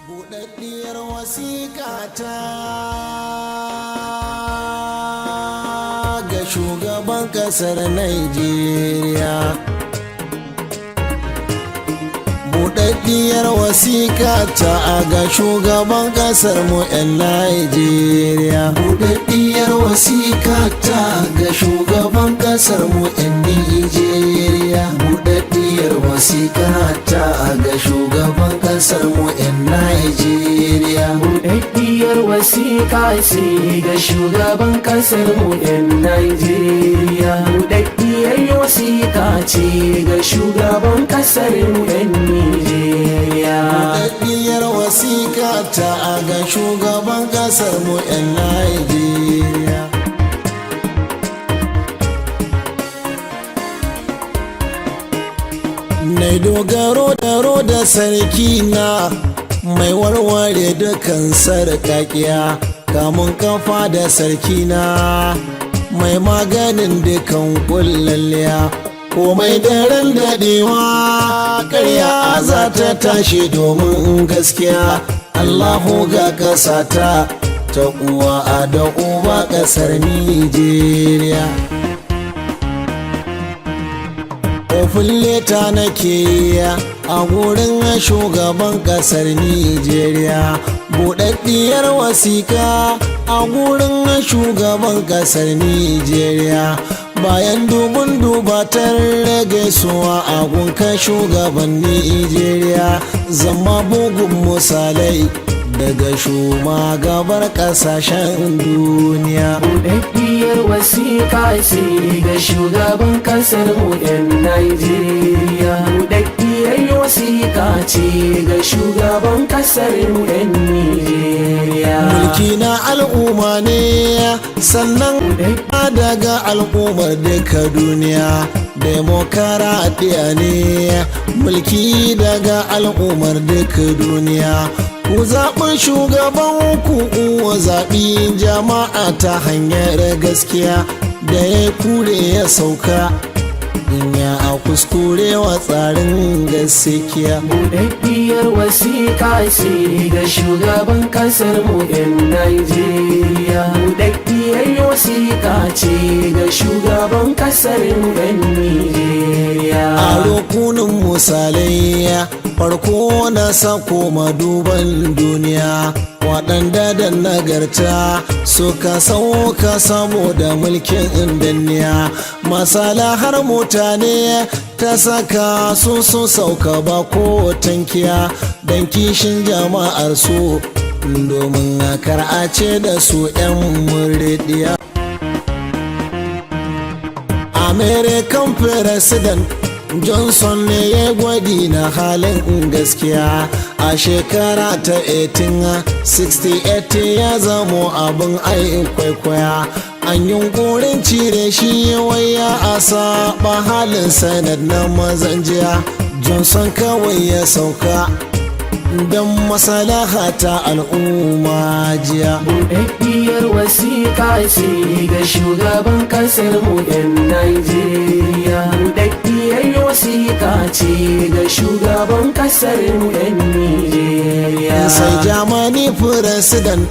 buɗaɗɗiyar wasiƙa ta ga shugaban ƙasar Najeriya. Buɗaɗɗiyar wasiƙa ta ga shugaban ƙasar mu 'yan Najeriya. Buɗaɗɗiyar wasiƙa ta ga shugaban ƙasar mu 'yan Najeriya. Buɗaɗɗiyar wasiƙa ta ga shugaban ƙasar mu 'yan Najeriya. Buɗaɗɗiyar wasiƙa ce ga shugaban ƙasar mu 'yan Najeriya. Buɗaɗɗiyar wasiƙa ce ga shugaban ƙasar mu 'yan Najeriya. Buɗaɗɗiyar wasiƙa ta ga shugaban ƙasar mu 'yan Najeriya. Nai dogaro da sarki na mai warware dukan sarƙaƙiya, kamun kafa da sarki na mai maganin dukan kullalliya. Komai daren daɗewa ƙarya za ta tashi domin gaskiya. Allahu ga ƙasata ta uwa da uba ƙasar Nijeriya. Ofin leta nake a gurin shugaban ƙasar Nijeriya. Buɗaɗɗiyar wasiƙa a gurin shugaban ƙasar Nijeriya. Bayan dubun dubatar rage suwa a gunka shugaban Nijeriya, zama bugun misalai daga gabar ƙasashen duniya. Buɗaɗɗiyar wasiƙa ce ga shugaban ƙasar mu 'yan Najeriya. Buɗaɗɗiyar wasiƙa ce ga shugaban ƙasar mu 'yan Najeriya. Mulki na al'umma ne sannan daga al'ummar duka duniya. Demokaradiyya ne mulki daga al'ummar duka duniya. Ku zaɓi shugaban ku zaɓi jama'a ta hanyar gaskiya, da ya kure ya sauka in ya a kuskure wa tsarin gaskiya. Buɗaɗɗiyar wasiƙa ce ga shugaban ƙasar mu 'yan Najeriya. Buɗaɗɗiyar wasiƙa ce ga shugaban ƙasar mu 'yan Najeriya. A rukunin misalai farko na sako maduban duniya, waɗanda da nagarta suka sauka saboda mulkin danniya. Masalahar mutane ta saka su sauka ba ko tankiya, don kishin jama'ar su domin kar a ce da su 'yan muridiya. American President Johnson ne ya gwadi na halin gaskiya a shekara ta 1868 ya zamo abin kwaikwaya. An yunkurin cire shi waya a saba halin sanad na mazan jiya. Johnson kawai ya sauka don masalaha ta al'umma jiya. Buɗaɗɗiyar wasiƙa ce ga shugaban ƙasar mu 'yan Najeriya. Buɗaɗɗiyar wasiƙa ce ga shugaban ƙasar mu 'yan Najeriya. Sai Germany President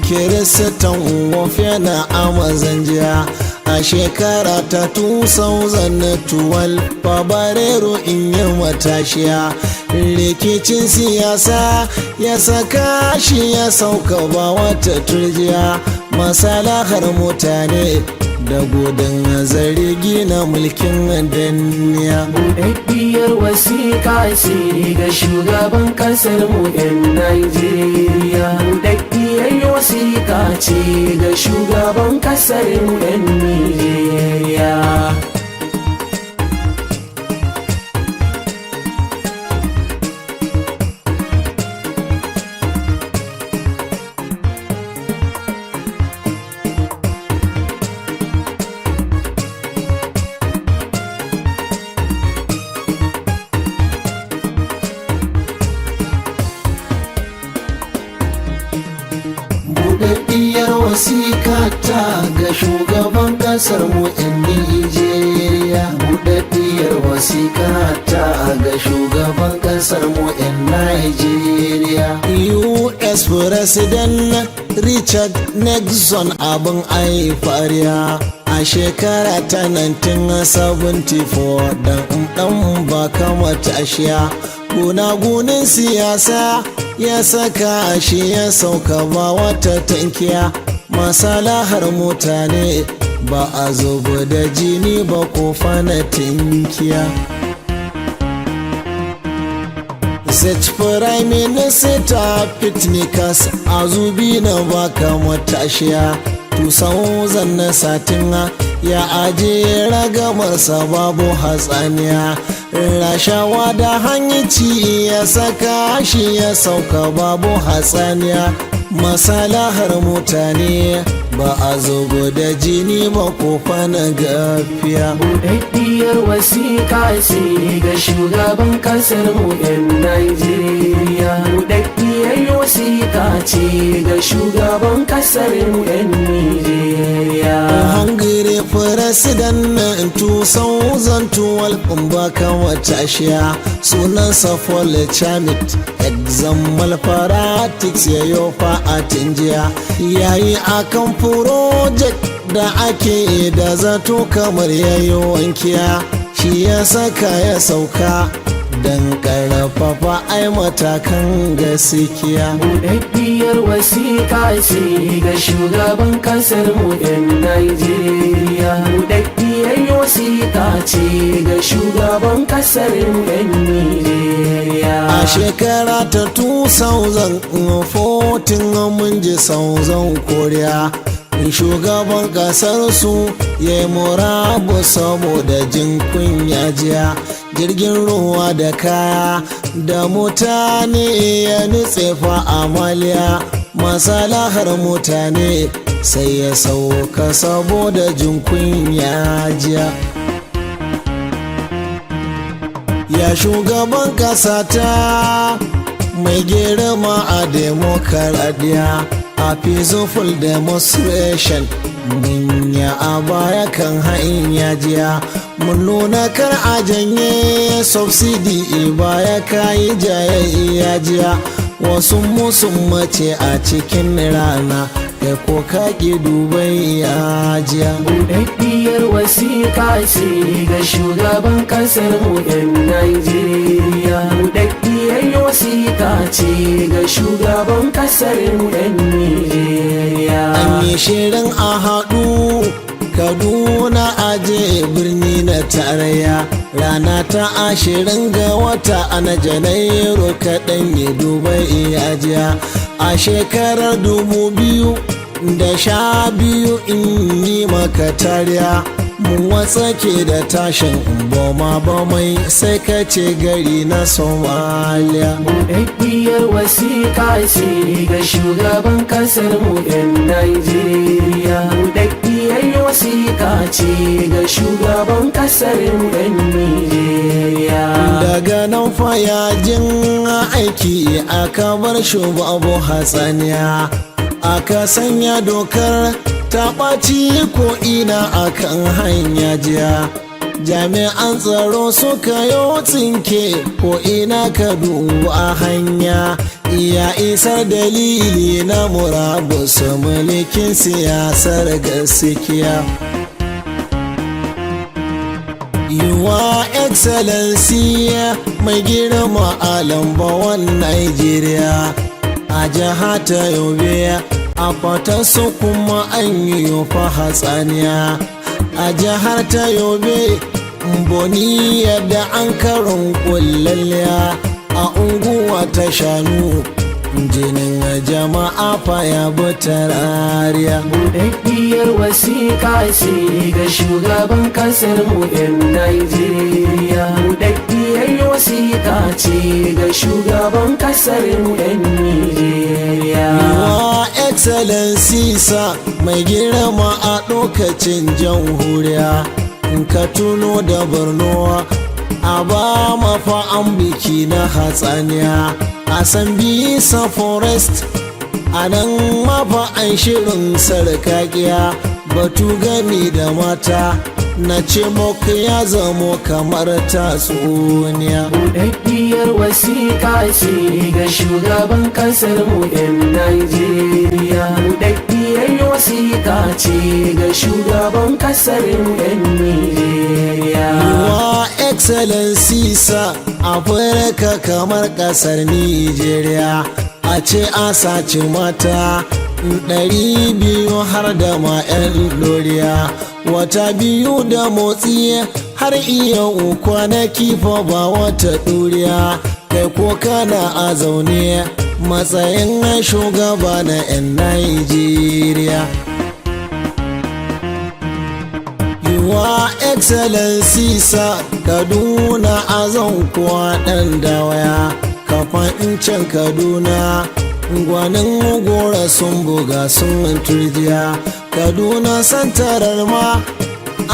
Kiristan Wofe na Amazon jiya a shekara ta 2012 Fabrairu in yi matashiya. Rikicin siyasa ya saka shi ya sauka ba wata turjiya. Masalahar mutane da gudun zargi na mulkin danniya. Buɗaɗɗiyar wasiƙa ce ga shugaban ƙasar mu 'yan Najeriya. Buɗaɗɗiyar wasiƙa ce ga shugaban ƙasar mu 'yan Najeriya. Buɗaɗɗiyar wasiƙa ta ga shugaban ƙasar mu 'yan Nijeriya. Buɗaɗɗiyar wasiƙa ta ga shugaban ƙasar kasar mu 'yan Najeriya. US President Richard Nixon abin aifariya a shekara ta 1974 dan ba kama tashiya. Gunagunin siyasa ya saka shi ya sauka ba wata tankiya. Masalahar mutane ba a zuba da jini ba ko fana tinkiya. Set Prime Minister Pitnikas a zubi na baka matashiya 2000 na satin ya aje ragamarsa babu hatsaniya. Rashawa da hanyici ya saka shi ya sauka babu hatsaniya. Masalahar mutane ba a zogo da jini ba ko fana gafiya. Buɗaɗɗiyar wasiƙa ce ga shugaban ƙasar mu 'yan Najeriya. Buɗaɗɗiyar wasiƙa ce ga shugaban ƙasar mu 'yan Najeriya. Hungary President 2012 ba kama tashiya sunansa Paul Chamit exam malpractice ya yofa a tinjiya yayi akan project da ake da zato kamar yayi wankiya shi ya saka ya sauka dan karfafa ai matakan gaskiya. Buɗaɗɗiyar wasiƙa ce ga shugaban ƙasar mu 'yan Najeriya. Buɗaɗɗiyar wasiƙa ce ga shugaban ƙasar mu 'yan Najeriya. A shekara ta 2014 mun ji Southern Korea shugaban kasar su ya yi murabu saboda jin kunya jiya. Jirgin ruwa da kaya da mutane ya nutse fa amaliya. Masalahar mutane sai ya sauka saboda jin kunya jiya. Ya shugaban kasa ta mai girma a demokaradiyya a peaceful demonstration ninya a baya kan hanya jiya mun nuna kar a janye subsidy baya kayi jayayya jiya wasu musun mace a cikin rana kai ko kaki dubai ya jiya. Buɗaɗɗiyar wasiƙa ce ga shugaban ƙasar mu 'yan Najeriya. Buɗaɗɗiyar wasiƙa ce ga shugaban ƙasar mu 'yan Najeriya. An yi shirin a haɗu Kaduna aje birni na tarayya rana ta 20 ga wata na Janairu kaɗan ya dubai ya jiya a shekarar 2012 in yi maka tariya mun watsake da tashin boma mai sai ka ce gari na Somalia. Buɗaɗɗiyar wasiƙa ce ga shugaban ƙasar mu 'yan Najeriya. Buɗaɗɗiyar wasiƙa ce ga shugaban ƙasar mu 'yan Najeriya. Daga nan fayajin aiki aka bar shugabu hatsaniya aka sanya dokar ta ɓaci ko ina akan hanya jiya. Jami'an tsaro suka yo tsinke ko ina ka duba hanya iya isar dalili na murabus mulkin siyasar gaskiya. Your Excellency mai girma a lambawan Nigeria a jiha ta Yobe a fatarsu kuma an yi fa hatsaniya a jihar ta Yobe Mboni yadda an karin kullalliya a unguwa ta Shanu jinin jama'a fa ya butarariya. Buɗaɗɗiyar wasiƙa ce ga shugaban ƙasar mu 'yan Najeriya. Buɗaɗɗiyar wasiƙa ce ga shugaban ƙasar mu 'yan Najeriya. Your Excellency sa mai girma a lokacin jamhuriya ka tuno da Borno a ba mafa an biki na hatsaniya a san bisa forest a nan mafa an shirin sarkakiya batu gami da mata na ce muku ya zamo kamar tatsuniya. Buɗaɗɗiyar wasiƙa ce ga shugaban kasar mu yan Najeriya. Buɗaɗɗiyar wasiƙa ce ga shugaban kasar mu yan Nijeriya. Wa Excellency sa Afirka kamar kasar Nijeriya, a ce a sace mata 200 har da ma 'yan loriya, wata biyu da motsi har iya kwanaki fa ba wata ɗuriya, kai ko kana a zaune matsayin shugaba na 'yan Najeriya. Wa Excellency sa Kaduna a zan kuwa ɗan dawaya, kafin can Kaduna gwanin gora sun buga sun turjiya, Kaduna santarar ma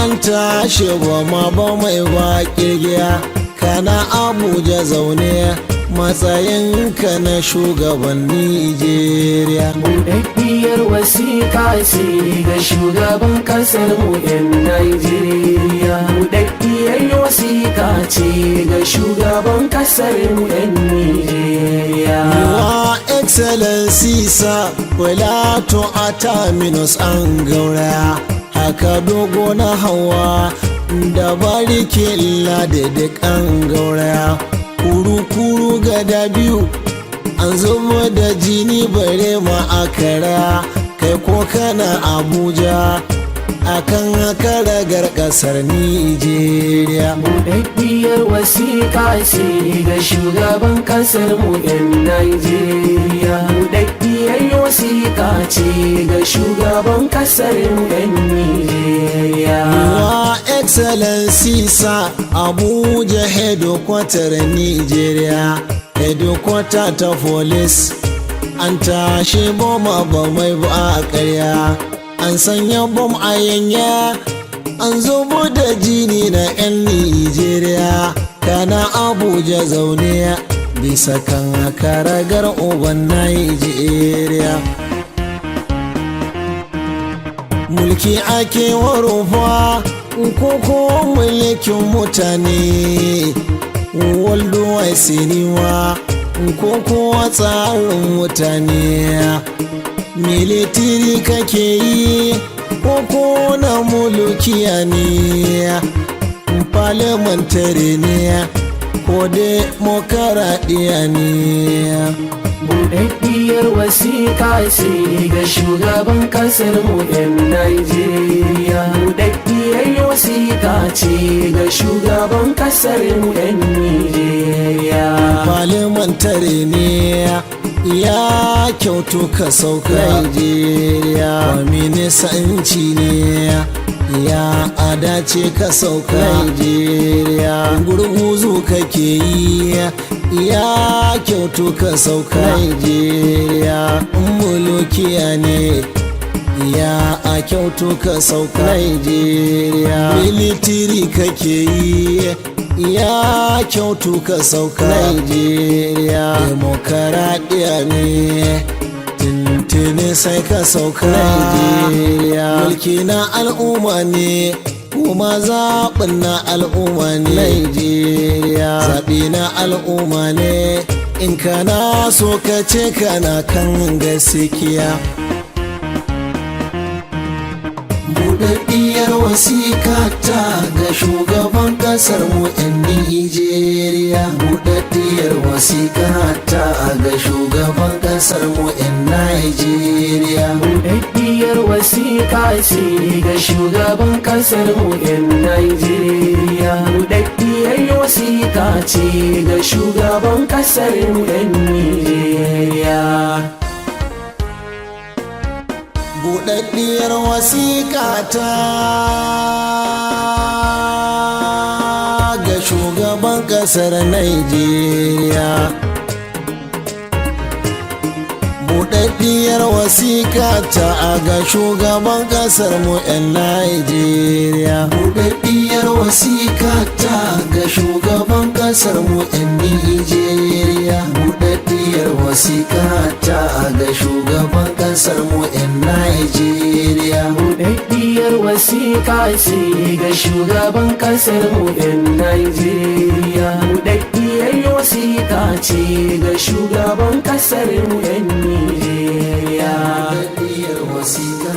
an tashi ba ma ba mai ba kirgiya, kana Abuja zaune matsayinka na shugaban Nijeriya. Buɗaɗɗiyar wasiƙa ce ga shugaban ƙasar mu yan Najeriya. Buɗaɗɗiyar wasiƙa ce ga shugaban ƙasar mu yan Nijeriya. Wa Excellency sa Plato a terminus an gauraya, haka dogo na hawa da barike illa da duk an gauraya, kuru-kuru gada biyu an zuba da jini bare ma a kara, kai ko kana Abuja akan karagar kasar Nijeriya. Buɗaɗɗiyar wasiƙa ce ga shugaban ƙasar mu yan Najeriya. Buɗaɗɗiyar wasiƙa ce ga shugaban ƙasar mu yan Nijeriya. Wa Excellency sa Abuja headquarter Nijeriya, headquarter ta police an tashi boma ba mai ba a ƙarya, an sanya bom a yanya an zubo da jini na 'yan Nijeriya, kana Abuja zaune bisa kan karagar uban Nijeriya. Mulki ake warufa ko mulkin mutane, walduwa siniwa ko tsarin mutane, militiri kake yi ko na mulukiya ne, parliamentary ne ko demokaradiyya ne. Buɗaɗɗiyar wasiƙa ce ga shugaban ƙasar mu yan Najeriya. Buɗaɗɗiyar wasiƙa ce ga shugaban ƙasar mu yan Nijeriya. Parliamentary ne ya kyautu ka sauka Najeriya, kwaminisanci ne ya adace ka sauka Najeriya, gurguzu kake yi ya kyautu ka sauka Najeriya, mulukiya ne ya a kyautu ka sauka Najeriya, militiri kake yi ya kyautu ka sauka Najeriya, demokaradiyya ne tintini sai ka sauka Najeriya, mulki na al'umma ne kuma zaɓin na al'umma ne Najeriya, zaɓi na al'umma ne in kana so ka ce kana kan gaskiya. Buɗaɗɗiyar wasiƙa ta ga shugaban ƙasar mu 'yan Nijeriya. Buɗaɗɗiyar wasiƙa ta ga shugaban ƙasar mu 'yan Najeriya. Buɗaɗɗiyar wasiƙa ce ga shugaban ƙasar mu yan Najeriya. Buɗaɗɗiyar wasiƙa ce ga shugaban ƙasar mu yan Nijeriya. Buɗaɗɗiyar wasiƙa ta ga shugaban ƙasar Najeriya. Buɗaɗɗiyar wasiƙa ta ga shugaban ƙasar mu 'yan Najeriya. Buɗaɗɗiyar wasiƙa ta ga shugaban ƙasar mu 'yan Nijeriya. Buɗaɗɗiyar wasiƙa ta ga shugaban ƙasar mu 'yan Najeriya. Buɗaɗɗiyar wasiƙa ce ga shugaban ƙasar mu yan Najeriya. Buɗaɗɗiyar buɗaɗɗiyar wasiƙa ce ga shugaban ƙasar mu 'yan Nijeriya. buɗaɗɗiyar wasiƙa